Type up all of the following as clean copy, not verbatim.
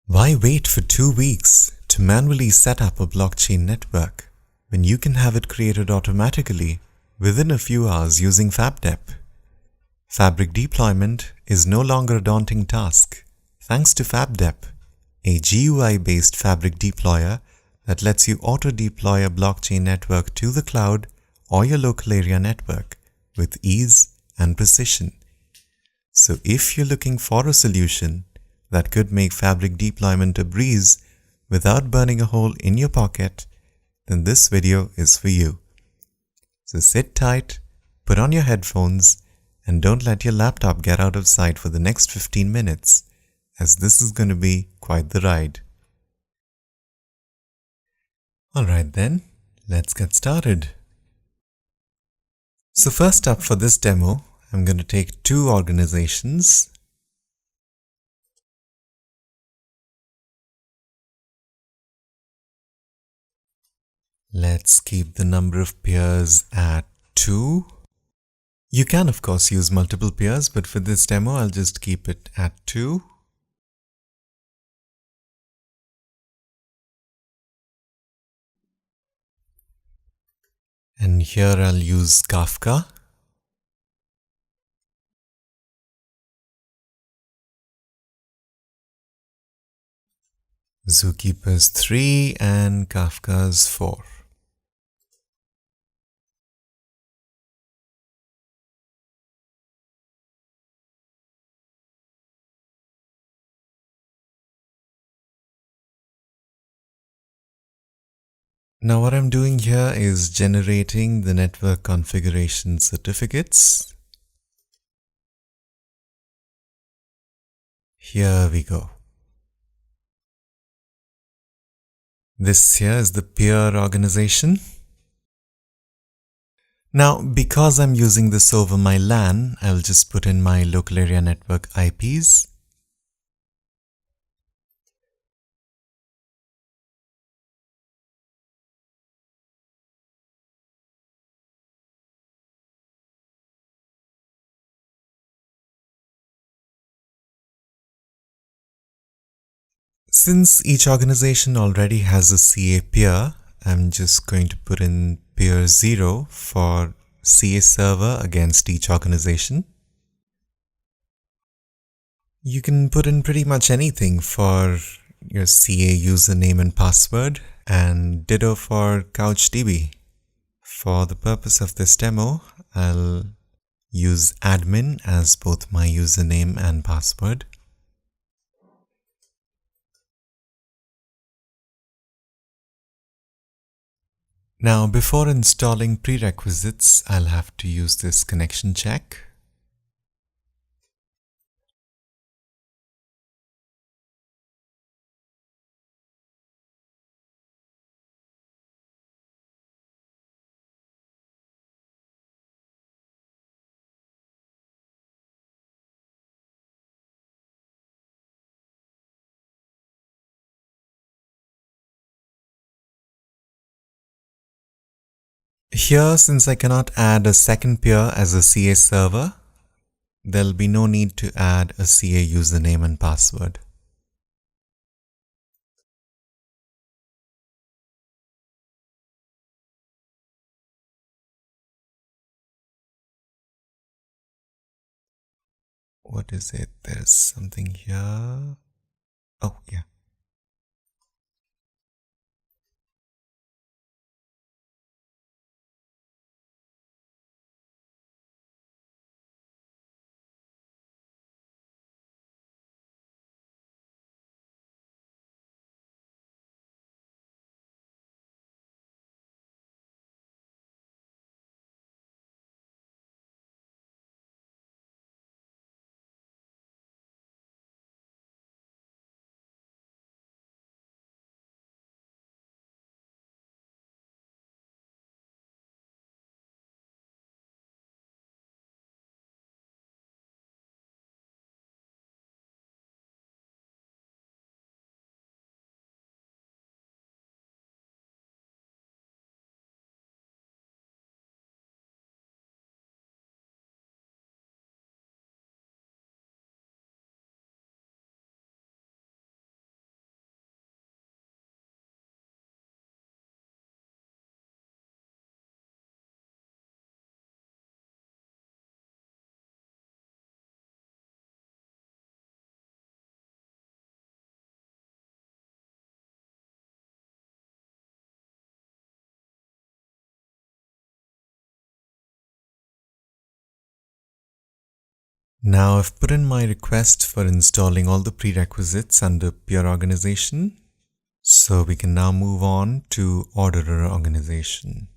Why wait for 2 weeks to manually set up a blockchain network when you can have it created automatically within a few hours using FabDep? Fabric deployment is no longer a daunting task thanks to FabDep, a GUI-based fabric deployer that lets you auto-deploy a blockchain network to the cloud or your local area network with ease and precision. So if you're looking for a solution that could make fabric deployment a breeze without burning a hole in your pocket, then this video is for you. So sit tight, put on your headphones, and don't let your laptop get out of sight for the next 15 minutes, as this is going to be quite the ride. Alright then, let's get started. So first up for this demo, I'm going to take two organizations. Let's keep the number of peers at 2. You can of course use multiple peers, but for this demo I'll just keep it at 2. And here I'll use Kafka. Zookeeper's 3 and Kafka's 4. Now what I'm doing here is generating the network configuration certificates. Here we go. This here is the peer organization. Now, because I'm using this over my LAN, I'll just put in my local area network IPs. Since each organization already has a CA peer, I'm just going to put in peer 0 for CA server against each organization. You can put in pretty much anything for your CA username and password, and ditto for CouchDB. For the purpose of this demo, I'll use admin as both my username and password. Now, before installing prerequisites, I'll have to use this connection check. Here, since I cannot add a second peer as a CA server, there'll be no need to add a CA username and password. What is it? There's something here. Oh, yeah. Now I've put in my request for installing all the prerequisites under peer organization. So we can now move on to orderer organization.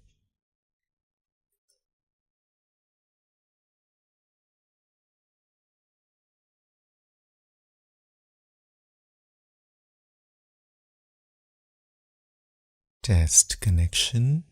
Test connection.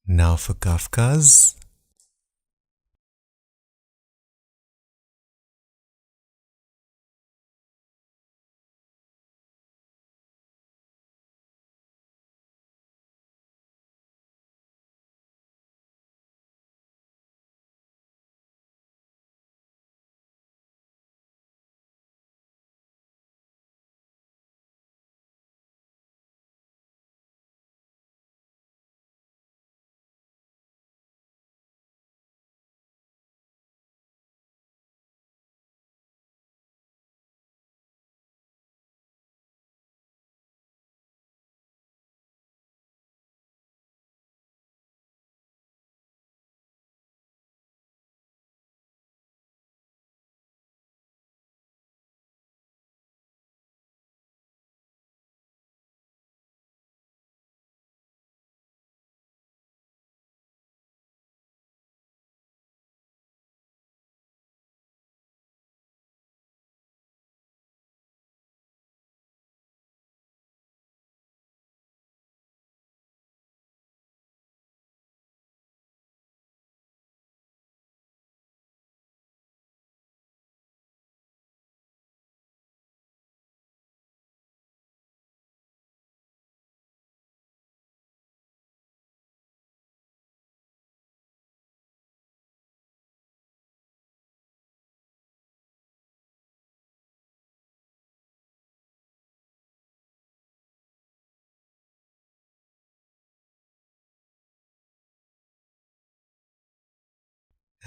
Now for Kafkas.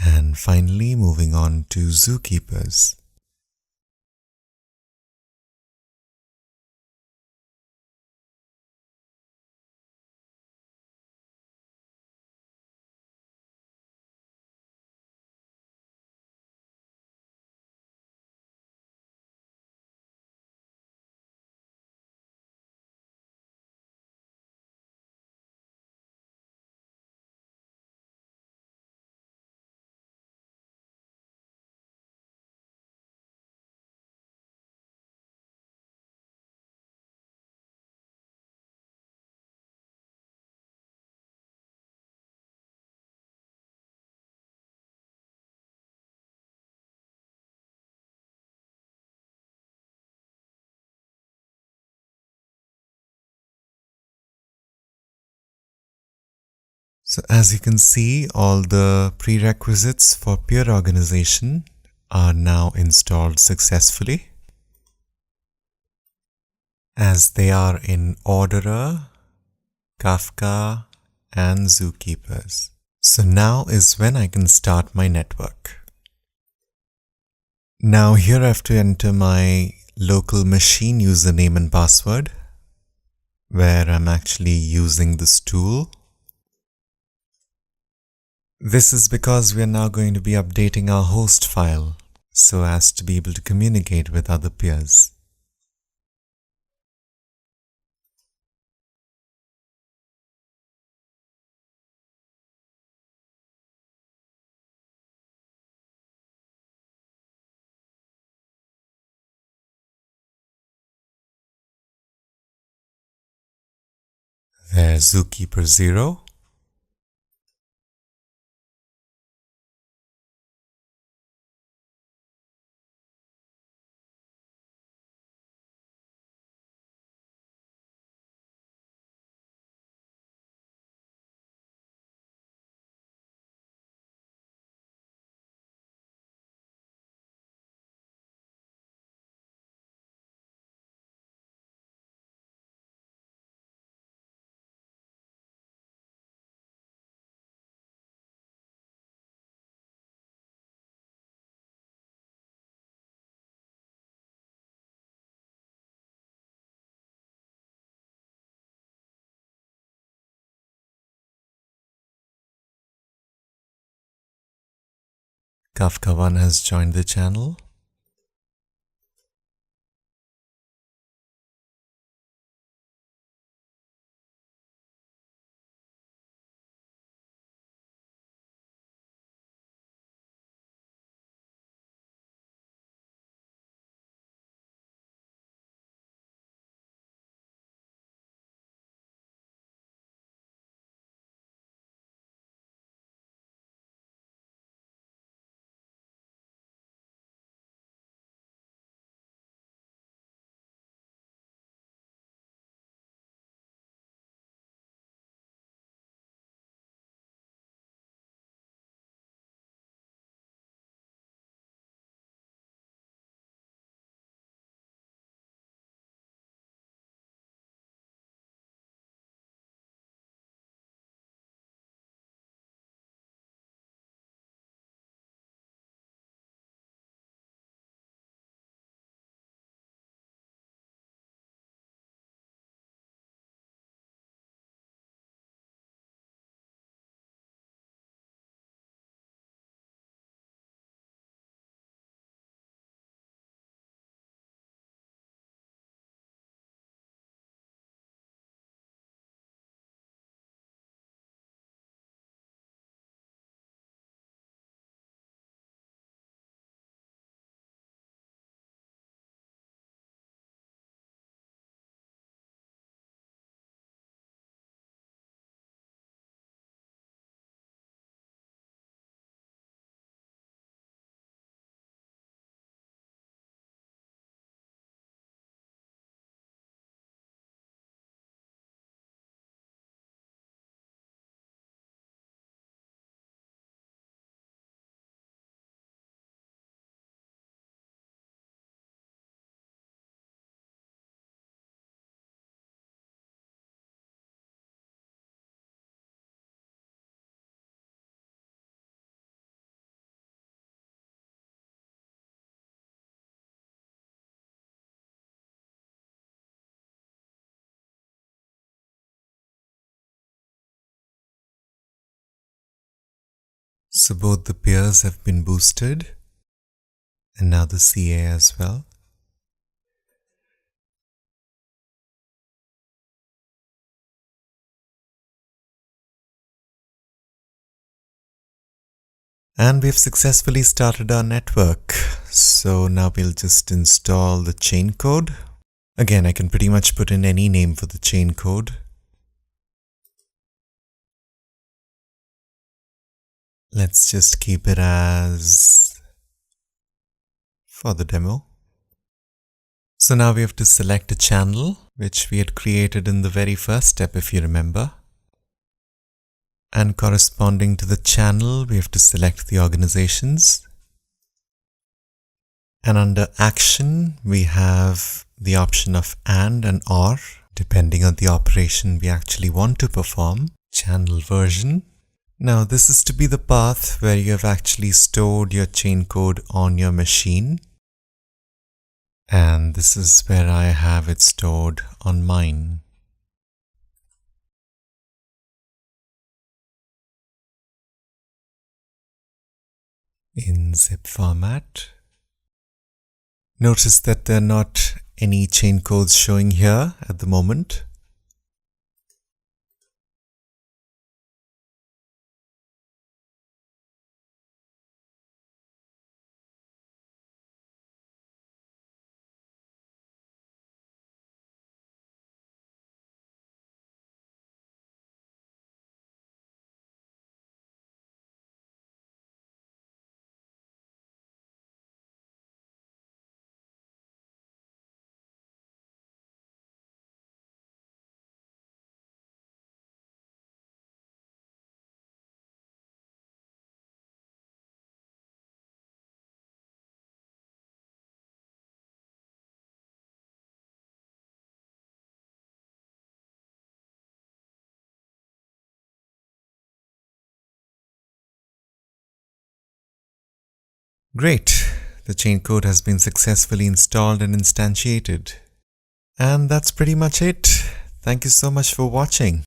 And finally, moving on to zookeepers. So as you can see, all the prerequisites for peer organization are now installed successfully, as they are in orderer, Kafka, and zookeepers. So now is when I can start my network. Now here I have to enter my local machine username and password, where I'm actually using this tool. This is because we are now going to be updating our host file so as to be able to communicate with other peers. There's Zookeeper 0. Kafka1 has joined the channel. So both the peers have been boosted, and now the CA as well. And we've successfully started our network. So now we'll just install the chain code. Again, I can pretty much put in any name for the chain code. Let's just keep it as for the demo. So now we have to select a channel, which we had created in the very first step, if you remember. And corresponding to the channel, we have to select the organizations. And under action, we have the option of and or, depending on the operation we actually want to perform. Channel version. Now this is to be the path where you have actually stored your chain code on your machine. And this is where I have it stored on mine. In zip format. Notice that there are not any chain codes showing here at the moment. Great! The chain code has been successfully installed and instantiated. And that's pretty much it. Thank you so much for watching.